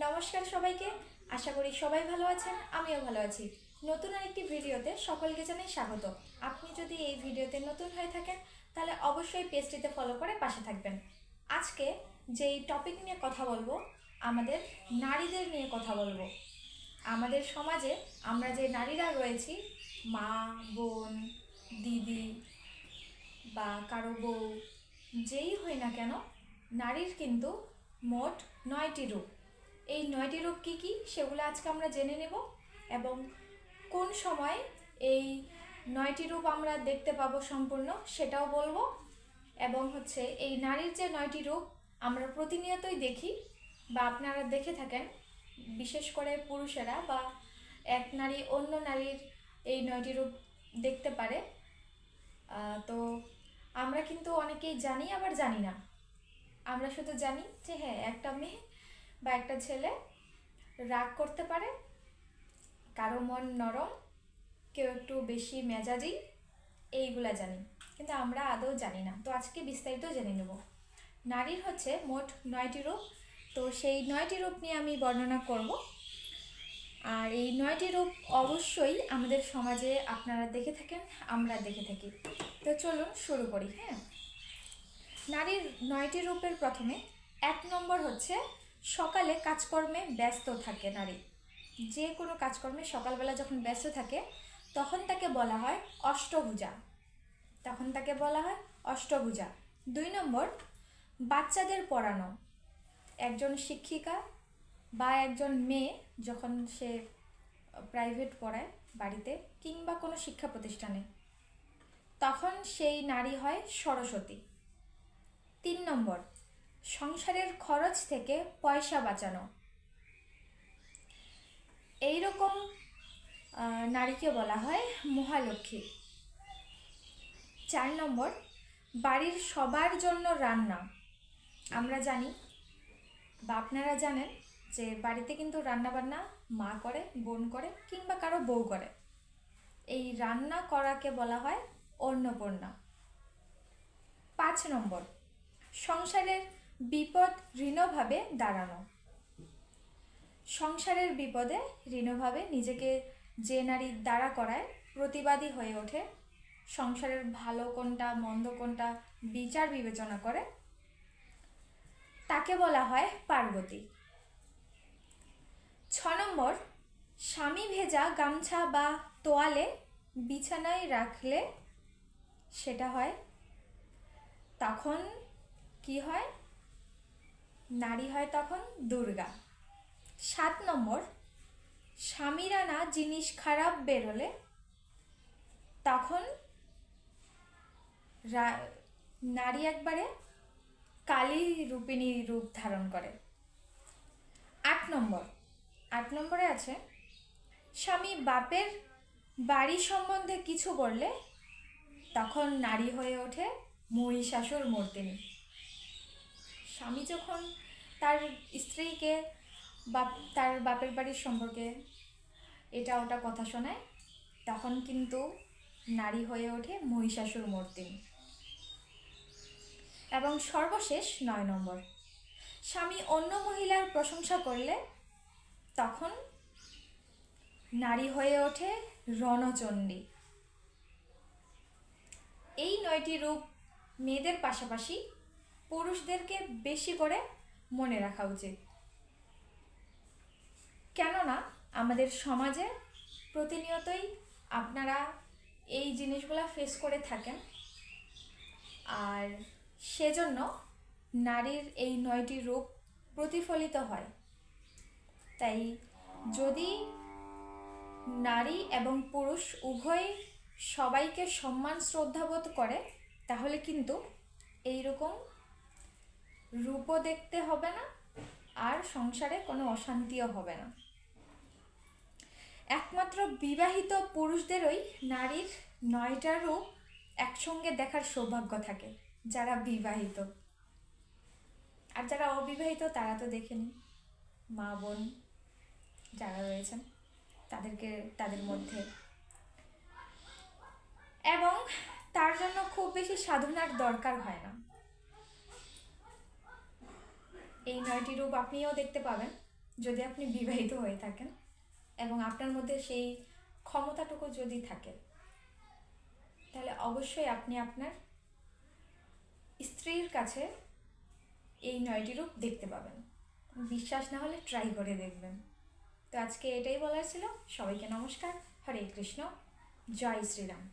নমস্কার সবাইকে। আশা করি সবাই ভালো আছেন, আমিও ভালো আছি। নতুন আরেকটি ভিডিওতে সকলকে জানাই স্বাগত। আপনি যদি এই ভিডিওতে নতুন হয়ে থাকেন তাহলে অবশ্যই পেজটিতে ফলো করে পাশে থাকবেন। আজকে যেই টপিক নিয়ে কথা বলবো, আমাদের নারীদের নিয়ে কথা বলবো। আমাদের সমাজে আমরা যে নারীরা রয়েছি, মা, বোন, দিদি বা কারো বউ, যেই হই না কেন, নারীর কিন্তু মোট 9টি রূপ। এই 9টি রূপ কী কী সেগুলো আজকে আমরা জেনে নেব, এবং কোন সময় এই 9টি রূপ আমরা দেখতে পাবো সম্পূর্ণ সেটাও বলবো। এবং এই নারীর যে 9টি রূপ আমরা প্রতিনিয়তই দেখি বা আপনারা দেখে থাকেন, বিশেষ করে পুরুষেরা বা এক নারী অন্য নারীর এই 9টি রূপ দেখতে পারে। তো আমরা কিন্তু অনেকেই জানি আবার জানি না। আমরা শুধু জানি যে হ্যাঁ, একটা মেয়ে বা একটা ছেলে রাগ করতে পারে, কারো মন নরম, কেউ একটু বেশি মেজাজি, এইগুলা জানি, কিন্তু আমরা আদৌ জানি না। তো আজকে বিস্তারিত জেনে নেব। নারীর মোট 9টি রূপ। তো সেই 9টি রূপ নিয়ে আমি বর্ণনা করব। আর এই 9টি রূপ অবশ্যই আমাদের সমাজে আপনারা দেখে থাকেন, আমরা দেখে থাকি। তো চলুন শুরু করি। হ্যাঁ, নারীর 9টি রূপের প্রথমে 1 নম্বর সকালে কাজকর্মে ব্যস্ত থাকে নারী। যে কোনো কাজকর্মে সকালবেলা যখন ব্যস্ত থাকে তখন তাকে বলা হয় অষ্টভুজা। 2 নম্বর, বাচ্চাদের পড়ানো। একজন শিক্ষিকা বা একজন মেয়ে যখন সে প্রাইভেট পড়ায় বাড়িতে কিংবা কোনো শিক্ষা প্রতিষ্ঠানে, তখন সেই নারী হয় সরস্বতী। 3 নম্বর, সংসারের খরচ থেকে পয়সা বাঁচানো। এইরকম নারীকে বলা হয় মহালক্ষ্মী। 4 নম্বর, বাড়ির সবার জন্য রান্না। আমরা জানি বা আপনারা জানেন যে বাড়িতে কিন্তু রান্নাবান্না মা করে, বোন করে কিংবা কারো বউ করে। এই রান্না করাকে বলা হয় অন্নপূর্ণা। 5 নম্বর, সংসারের বিপদ ঋণভাবে দাঁড়ানো। সংসারের বিপদে ঋণভাবে নিজেকে যে নারী দাঁড়া করায়, প্রতিবাদী হয়ে ওঠে, সংসারের ভালো কোনটা মন্দ কোনটা বিচার বিবেচনা করে, তাকে বলা হয় পার্বতী। 6 নম্বর, স্বামী ভেজা গামছা বা তোয়ালে বিছানায় রাখলে সেটা হয়, তখন কি হয়, নারী হয় তখন দুর্গা। 7 নম্বর, স্বামীর আনা জিনিস খারাপ বেরোলে তখন নারী একবারে কালী রূপিণী রূপ ধারণ করে। 8 নম্বরে আছে, স্বামী বাপের বাড়ি সম্বন্ধে কিছু বললে তখন নারী হয়ে ওঠে মহিষাসুর মর্দিনী। স্বামী যখন তার স্ত্রীকে তার বাপের বাড়ির সম্পর্কে এটা ওটা কথা শোনায়, তখন কিন্তু নারী হয়ে ওঠে মহিষাসুর মর্দিনী। এবং সর্বশেষ 9 নম্বর, স্বামী অন্য মহিলার প্রশংসা করলে তখন নারী হয়ে ওঠে রণচণ্ডী। এই 9টি রূপ মেয়েদের পাশাপাশি পুরুষদেরকে বেশি করে মনে রাখা উচিত, কেননা আমাদের সমাজে প্রতিনিয়তই আপনারা এই জিনিসগুলো ফেস করে থাকেন। আর সেজন্য নারীর এই 9টি রূপ প্রতিফলিত হয়। তাই যদি নারী এবং পুরুষ উভয় সবাইকে সম্মান শ্রদ্ধাবোধ করে, তাহলে কিন্তু এইরকম রূপও দেখতে হবে না, আর সংসারে কোনো অশান্তিও হবে না। একমাত্র বিবাহিত পুরুষদেরই নারীর 9টা রূপ একসঙ্গে দেখার সৌভাগ্য থাকে, যারা বিবাহিত। আর যারা অবিবাহিত তারা তো দেখেনি, মা বোন যারা রয়েছেন তাদের মধ্যে। এবং তার জন্য খুব বেশি সাধনার দরকার হয় না। এই 9টি রূপ আপনিও দেখতে পাবেন যদি আপনি বিবাহিত হয়ে থাকেন এবং আপনার মধ্যে সেই ক্ষমতাটুকু যদি থাকে, তাহলে অবশ্যই আপনি আপনার স্ত্রীর কাছে এই 9টি রূপ দেখতে পাবেন। বিশ্বাস না হলে ট্রাই করে দেখবেন। তো আজকে এটাই বলার ছিল। সবাইকে নমস্কার। হরে কৃষ্ণ। জয় শ্রীরাম।